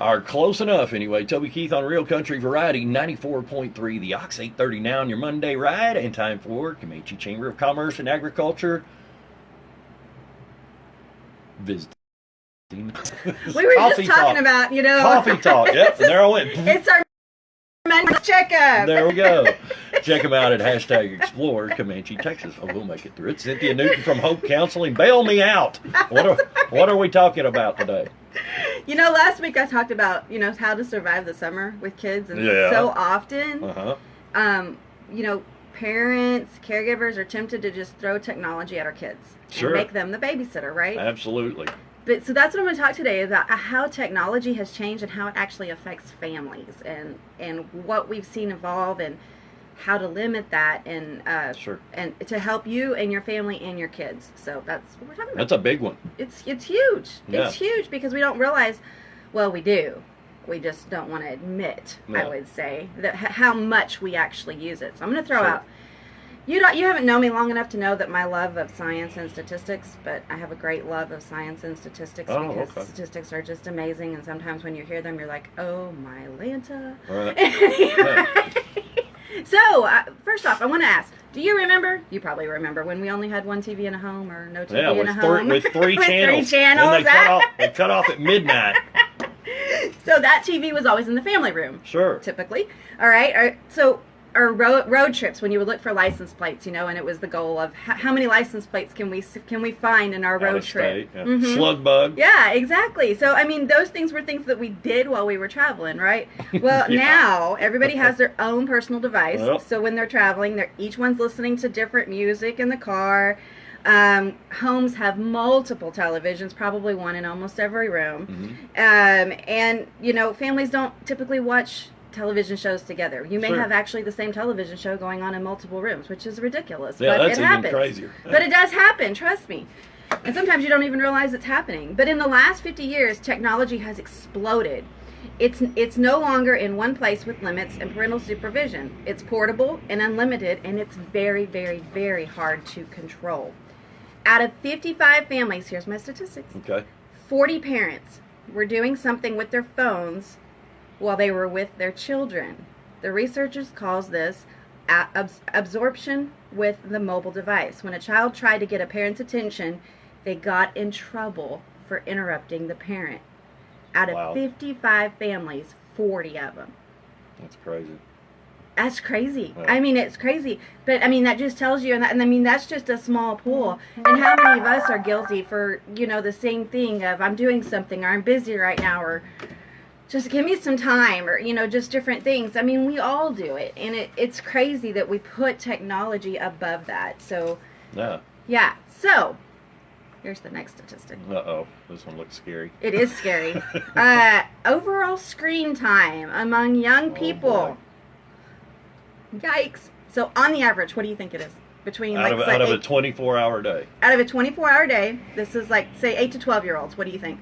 Are close enough anyway. Toby Keith on Real Country Variety 94.3, the Ox 830 now on your Monday ride, and time for Comanche Chamber of Commerce and Agriculture visiting. We were just talking about, Coffee talk, yep, and there I went. It's our Monday checkup. There we go. Check them out at #Explore Comanche, Texas. Oh, we'll make it through it. Cynthia Newton from Hope Counseling. Bail me out. What are we talking about today? Last week I talked about, how to survive the summer with kids. And so often, parents, caregivers are tempted to just throw technology at our kids. Sure. And make them the babysitter, right? Absolutely. But so that's what I'm going to talk today about, how technology has changed and how it actually affects families and what we've seen evolve and how to limit that and and to help you and your family and your kids. So that's what we're talking about. That's a big one. It's huge. Yeah. It's huge because we don't realize, well, we do. We just don't want to admit, I would say, that how much we actually use it. So I'm going to throw out. You haven't known me long enough to know that my love of science and statistics, but I have a great love of science and statistics because statistics are just amazing, and sometimes when you hear them, you're like, oh my Lanta. Right. So, first off, I want to ask, do you remember? You probably remember when we only had one TV in a home or no TV in a home. With three channels. And they cut off at midnight. So that TV was always in the family room. Sure. Typically. All right. So, or road trips when you would look for license plates, and it was the goal of how many license plates can we find in our road trip? Yeah. Mm-hmm. Slug bug. Yeah, exactly. So those things were things that we did while we were traveling, right? Well, now everybody has their own personal device. Yep. So when they're traveling, each one's listening to different music in the car. Homes have multiple televisions, probably one in almost every room. Mm-hmm. And families don't typically watch television shows together. You may have actually the same television show going on in multiple rooms, which is ridiculous. Yeah, but that's it happens. Even crazier. Yeah. But it does happen, trust me. And sometimes you don't even realize it's happening. But in the last 50 years, technology has exploded. It's no longer in one place with limits and parental supervision. It's portable and unlimited, and it's very, very, very hard to control. Out of 55 families, here's my statistics. Okay. 40 parents were doing something with their phones while they were with their children. The researchers calls this absorption with the mobile device. When a child tried to get a parent's attention, they got in trouble for interrupting the parent. Out of 55 families, 40 of them. That's crazy. That's crazy. Yeah. It's crazy. But, that just tells you, and that's just a small pool. And how many of us are guilty for, the same thing of, I'm doing something, or I'm busy right now, or just give me some time, or, just different things. We all do it. And it's crazy that we put technology above that. So, yeah. So, here's the next statistic. Uh-oh. This one looks scary. It is scary. Overall screen time among young people. Yikes. So, on the average, what do you think it is? Between out of a 24-hour day. Out of a 24-hour day, this is say 8 to 12-year-olds. What do you think?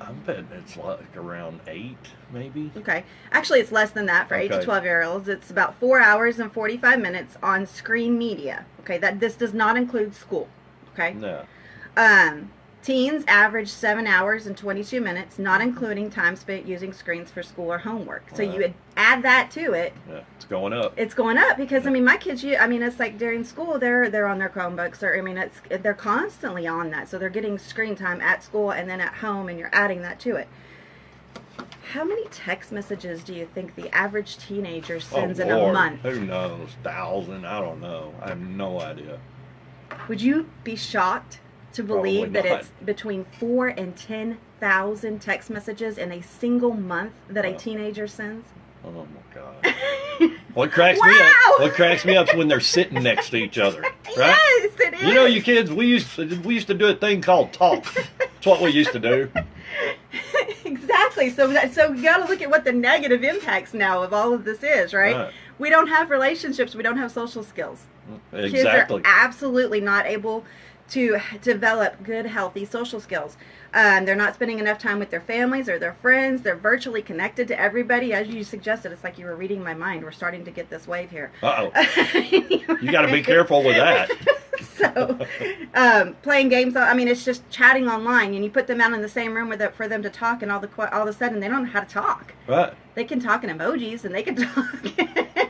I'm betting it's around 8, maybe. Okay. Actually, it's less than that for 8 to 12-year-olds. It's about 4 hours and 45 minutes on screen media. Okay, this does not include school. Okay? No. Teens average 7 hours and 22 minutes, not including time spent using screens for school or homework. So you would add that to it. Yeah, it's going up. It's going up because my kids, it's like during school they're on their Chromebooks, or they're constantly on that. So they're getting screen time at school and then at home, and you're adding that to it. How many text messages do you think the average teenager sends in a month? Who knows? 1,000? I don't know. I have no idea. Would you be shocked to believe that it's between 4,000 and 10,000 text messages in a single month that a teenager sends? Oh my God! What cracks me up? What cracks me up is when they're sitting next to each other. Right? Yes, it is. You kids, we used to do a thing called talk. That's what we used to do. Exactly. So you got to look at what the negative impacts now of all of this is, right? We don't have relationships. We don't have social skills. Exactly. Kids are absolutely not able to develop good, healthy social skills. They're not spending enough time with their families or their friends. They're virtually connected to everybody. As you suggested, it's like you were reading my mind. We're starting to get this wave here. Uh-oh. You got to be careful with that. So, playing games, I mean, it's just chatting online, and you put them out in the same room for them to talk, and all of a sudden, they don't know how to talk. Right. They can talk in emojis, and they can talk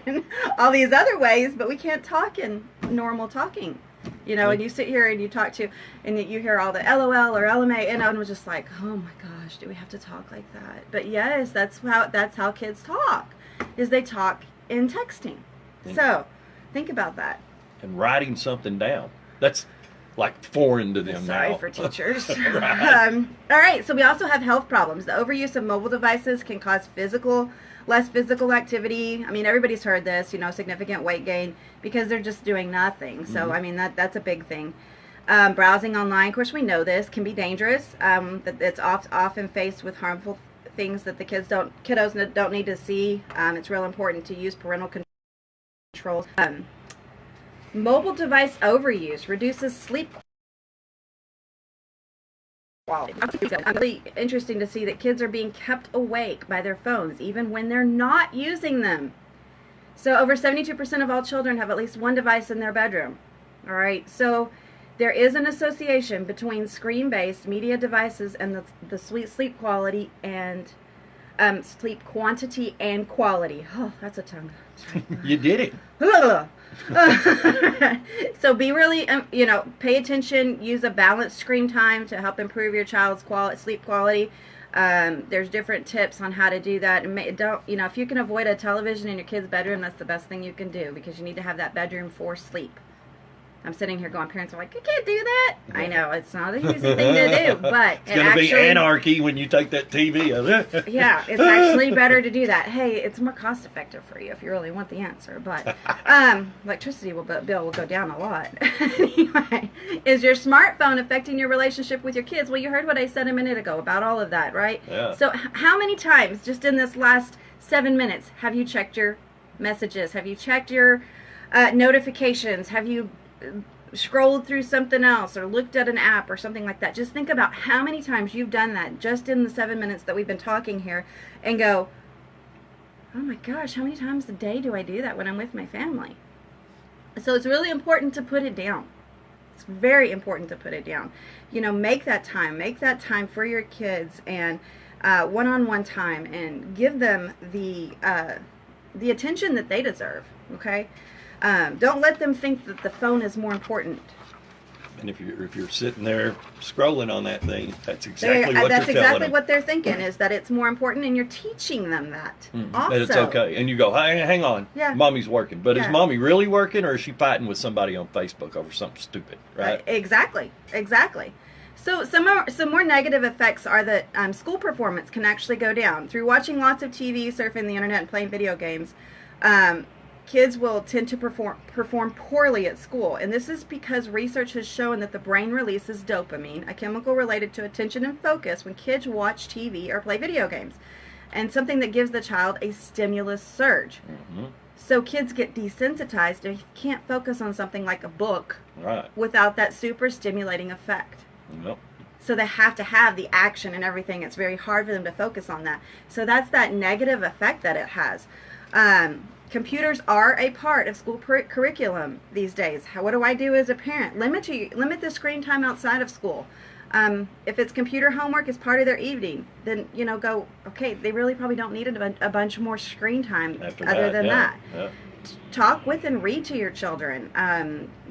in all these other ways, but we can't talk in normal talking. You know, and you sit here and you talk to, and you hear all the LOL or LMA, and I was just like, oh my gosh, do we have to talk like that? But yes, that's how kids talk, is they talk in texting. So, think about that. And writing something down. That's like foreign to them now. Sorry for teachers. Right. All right, so we also have health problems. The overuse of mobile devices can cause less physical activity. I mean, everybody's heard this, significant weight gain because they're just doing nothing. So, I mean, that's a big thing. Browsing online, of course, we know this, can be dangerous. That it's often faced with harmful things that the kiddos don't need to see. It's real important to use parental controls. Mobile device overuse reduces sleep quality. It's really interesting to see that kids are being kept awake by their phones even when they're not using them. So over 72% of all children have at least one device in their bedroom. All right, so there is an association between screen-based media devices and the sleep quality and sleep quantity and quality. Oh, that's a tongue. You did it. So be really, pay attention. Use a balanced screen time to help improve your child's sleep quality. There's different tips on how to do that. And if you can avoid a television in your kid's bedroom, that's the best thing you can do, because you need to have that bedroom for sleep. I'm sitting here going, parents are like, I can't do that. I know, it's not an easy thing to do, but it's going to be anarchy when you take that TV out. Yeah, it's actually better to do that. Hey, it's more cost effective for you if you really want the answer, but electricity bill will go down a lot. Anyway, is your smartphone affecting your relationship with your kids? Well, you heard what I said a minute ago about all of that, right? Yeah. So how many times, just in this last 7 minutes, have you checked your messages? Have you checked your notifications? Have you scrolled through something else or looked at an app or something like that? Just think about how many times you've done that just in the 7 minutes that we've been talking here, and go, oh my gosh, how many times a day do I do that when I'm with my family? So it's really important to put it down. It's very important to put it down. Make that time for your kids, and one-on-one time, and give them the attention that they deserve. Okay. Don't let them think that the phone is more important. And if you're sitting there scrolling on that thing, that's exactly what that's you're exactly telling them. what they're thinking, is that it's more important, and you're teaching them that. Also, that it's okay. And you go, hey, hang on, Mommy's working. But is Mommy really working, or is she fighting with somebody on Facebook over something stupid, right? Exactly. So some more negative effects are that school performance can actually go down. Through watching lots of TV, surfing the internet, and playing video games, kids will tend to perform poorly at school. And this is because research has shown that the brain releases dopamine, a chemical related to attention and focus, when kids watch TV or play video games, and something that gives the child a stimulus surge. So kids get desensitized and can't focus on something like a book without that super stimulating effect. So they have to have the action and everything. It's very hard for them to focus on that. So that's that negative effect that it has. Computers are a part of school curriculum these days. What do I do as a parent? Limit the screen time outside of school. If it's computer homework as part of their evening, then go, okay, they really probably don't need a bunch more screen time other than that. Yeah. Talk with and read to your children.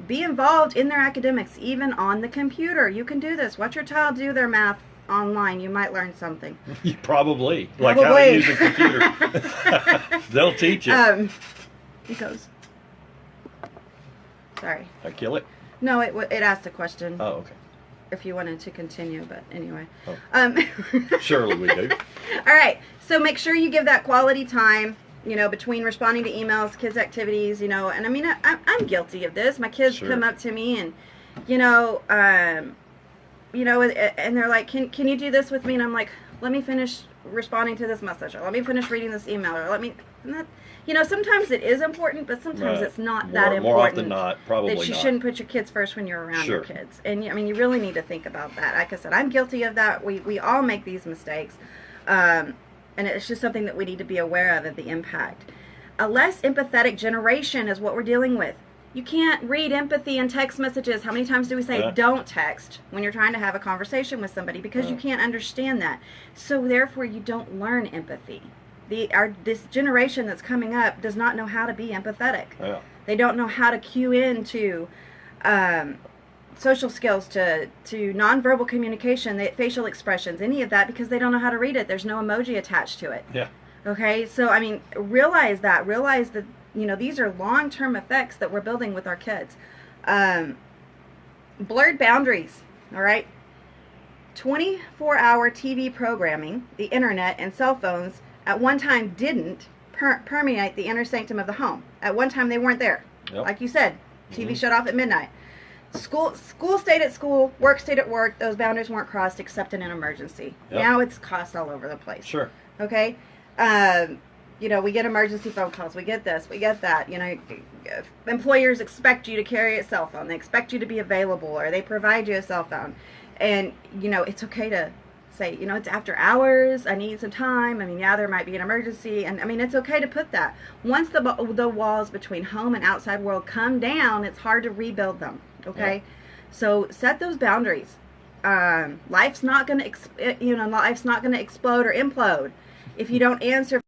Be involved in their academics, even on the computer. You can do this. Watch your child do their math online. You might learn something. Probably. Like how to use a computer. They'll teach you. He goes. Sorry. I kill it? No, it asked a question. Oh, okay. If you wanted to continue, but anyway. Surely we do. All right. So make sure you give that quality time, between responding to emails, kids' activities, and I mean, I'm guilty of this. My kids come up to me and, and they're like, can you do this with me? And I'm like, let me finish responding to this message, or let me finish reading this email, or sometimes it is important, but sometimes Right. it's not that important. More often not, probably that you not. shouldn't put your kids first when you're around your Sure. kids. And I mean, you really need to think about that. Like I said, I'm guilty of that. We all make these mistakes. And it's just something that we need to be aware of the impact. A less empathetic generation is what we're dealing with. You can't read empathy in text messages. How many times do we say don't text when you're trying to have a conversation with somebody? Because you can't understand that. So therefore you don't learn empathy. This generation that's coming up does not know how to be empathetic. Yeah. They don't know how to cue into social skills, to nonverbal communication, facial expressions, any of that, because they don't know how to read it. There's no emoji attached to it. Yeah. Okay, so I mean, realize that these are long-term effects that we're building with our kids. Blurred boundaries, all right? 24-hour TV programming, the internet, and cell phones at one time didn't permeate the inner sanctum of the home. At one time they weren't there. Yep. Like you said, TV shut off at midnight. School stayed at school, work stayed at work. Those boundaries weren't crossed except in an emergency. Yep. Now it's crossed all over the place. Sure. Okay? We get emergency phone calls. We get this. We get that. Employers expect you to carry a cell phone. They expect you to be available, or they provide you a cell phone. And, it's okay to say, it's after hours. I need some time. I mean, yeah, there might be an emergency. And, I mean, it's okay to put that. Once the walls between home and outside world come down, it's hard to rebuild them. Okay? Yeah. So set those boundaries. Life's not going to, life's not going to explode or implode if you don't answer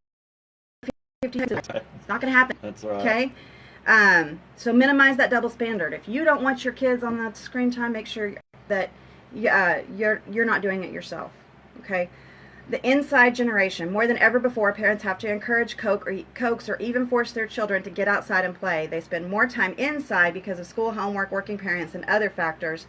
50 times. It's not going to happen. That's right. Okay? So minimize that double standard. If you don't want your kids on that screen time, make sure that you're not doing it yourself. Okay? The inside generation. More than ever before, parents have to encourage coax or even force their children to get outside and play. They spend more time inside because of school, homework, working parents, and other factors.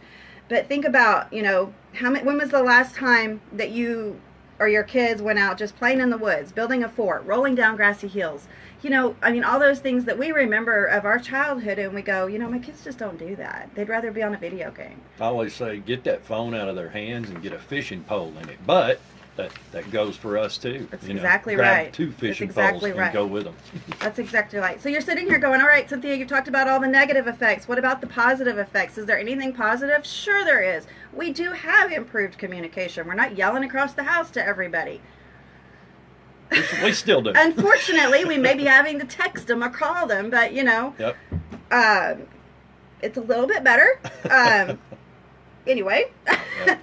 But think about, when was the last time that you or your kids went out just playing in the woods, building a fort, rolling down grassy hills? All those things that we remember of our childhood, and we go, my kids just don't do that. They'd rather be on a video game. I always say, get that phone out of their hands and get a fishing pole in it. But that goes for us too. That's exactly grab right. two fishing That's exactly poles right. and go with them. That's exactly right. So you're sitting here going, all right, Cynthia, you've talked about all the negative effects. What about the positive effects? Is there anything positive? Sure there is. We do have improved communication. We're not yelling across the house to everybody. We still do. Unfortunately, we may be having to text them or call them, but, Yep. It's a little bit better. Anyway,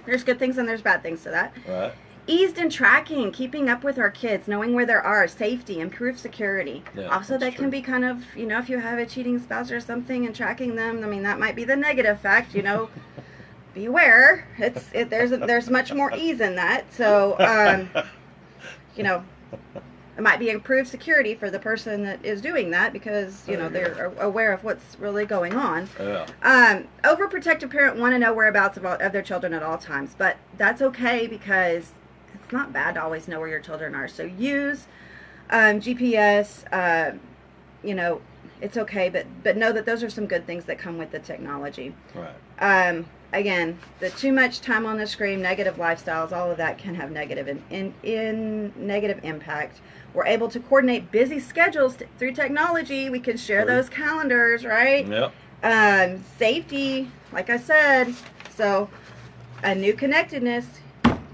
there's good things and there's bad things to that. Right. Eased in tracking, keeping up with our kids, knowing where they are, safety, improved security. Yeah, Also, that can be kind of, if you have a cheating spouse or something and tracking them, I mean, that might be the negative fact, Be aware. There's much more ease in that. So, it might be improved security for the person that is doing that because, they're aware of what's really going on. Yeah. Overprotective parent want to know whereabouts of their children at all times, but that's okay because it's not bad to always know where your children are. So use GPS, it's okay, but know that those are some good things that come with the technology. Right. Again, the too much time on the screen, negative lifestyles, all of that can have negative negative impact. We're able to coordinate busy schedules through technology. We can share those calendars, right? Yep. Safety, like I said. So, a new connectedness.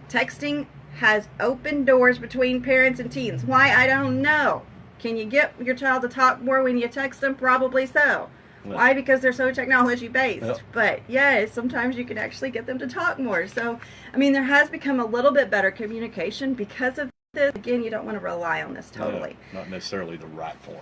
Texting has opened doors between parents and teens. Why? I don't know. Can you get your child to talk more when you text them? Probably so. Yep. Why? Because they're so technology based. Yep. But yes, sometimes you can actually get them to talk more. So, I mean, there has become a little bit better communication because of this. Again, you don't want to rely on this totally. Yeah, not necessarily the right form.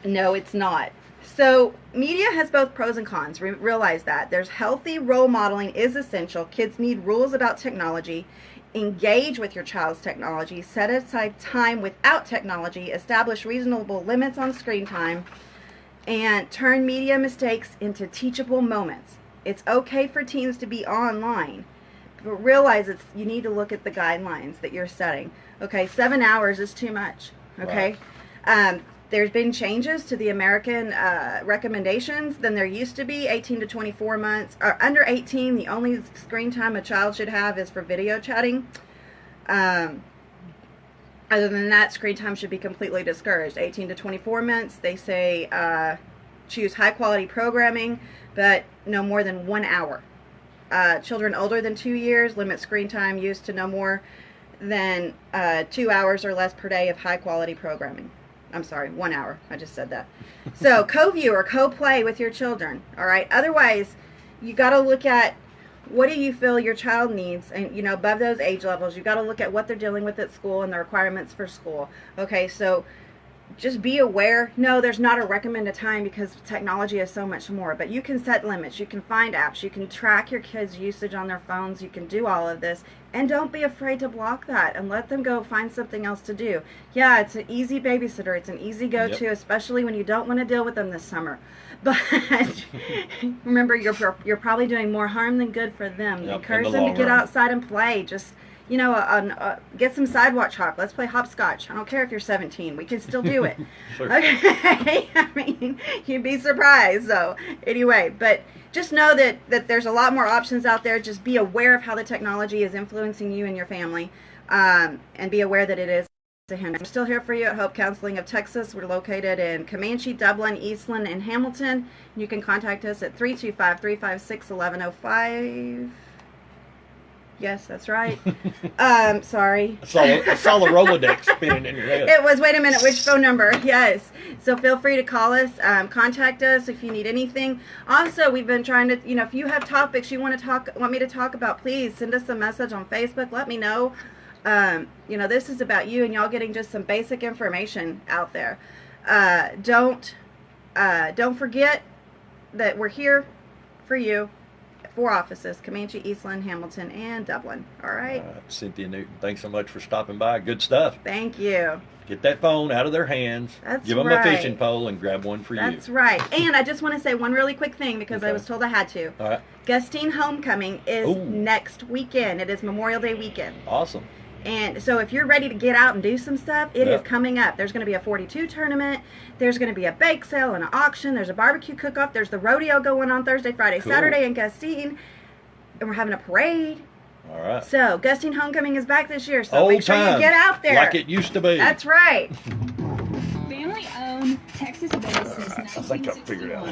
No, it's not. So, media has both pros and cons. Realize that. There's healthy role modeling is essential. Kids need rules about technology. Engage with your child's technology. Set aside time without technology. Establish reasonable limits on screen time. And turn media mistakes into teachable moments. It's okay for teens to be online, but realize you need to look at the guidelines that you're setting. Okay, 7 hours is too much. Okay, right. There's been changes to the American recommendations than there used to be. 18 to 24 months, or under 18, the only screen time a child should have is for video chatting. Other than that, screen time should be completely discouraged. 18 to 24 months, they say choose high-quality programming, but no more than 1 hour. Children older than 2 years, limit screen time use to no more than 2 hours or less per day of high-quality programming. I'm sorry, 1 hour. I just said that. So co-view or co-play with your children, all right? Otherwise, you got to look at what do you feel your child needs, and you know, above those age levels, you got to look at what they're dealing with at school and the requirements for school. Okay, so just be aware. No, there's not a recommended time because technology is so much more, but you can set limits. You can find apps. You can track your kids' usage on their phones. You can do all of this, and don't be afraid to block that and let them go find something else to do. Yeah, it's an easy babysitter. It's an easy go-to, especially when you don't want to deal with them this summer. But remember, you're probably doing more harm than good for them. Encourage them to get outside and play. Just, you know, get some sidewalk hop. Let's play hopscotch. I don't care if you're 17. We can still do it. Sure. Okay? I mean, you'd be surprised. So, anyway, but just know that there's a lot more options out there. Just be aware of how the technology is influencing you and your family, and be aware that it is to him. I'm still here for you at Hope Counseling of Texas. We're located in Comanche, Dublin, Eastland, and Hamilton. You can contact us at 325-356-1105. Yes, that's right. Sorry. I saw the Rolodex spinning in your head. It was, wait a minute, which phone number? Yes. So feel free to call us, contact us if you need anything. Also, we've been trying to, you know, if you have topics you want me to talk about, please send us a message on Facebook. Let me know. You know, this is about you and y'all getting just some basic information out there. Don't forget that we're here for you. 4 offices: Comanche, Eastland, Hamilton, and Dublin. All right. Cynthia Newton, thanks so much for stopping by. Good stuff. Thank you. Get that phone out of their hands. That's Give them right. a fishing pole and grab one for you. That's right. And I just want to say one really quick thing because I was told I had to. All right. Gustine Homecoming is next weekend. It is Memorial Day weekend. Awesome. And so if you're ready to get out and do some stuff, it is coming up. There's going to be a 42 tournament. There's going to be a bake sale and an auction. There's a barbecue cook-off. There's the rodeo going on Thursday, Friday, Saturday in Gustine. And we're having a parade. All right. So Gustine Homecoming is back this year. So Old make sure you times, get out there. like it used to be. That's right. Family owned, Texas based since I think I figured it out.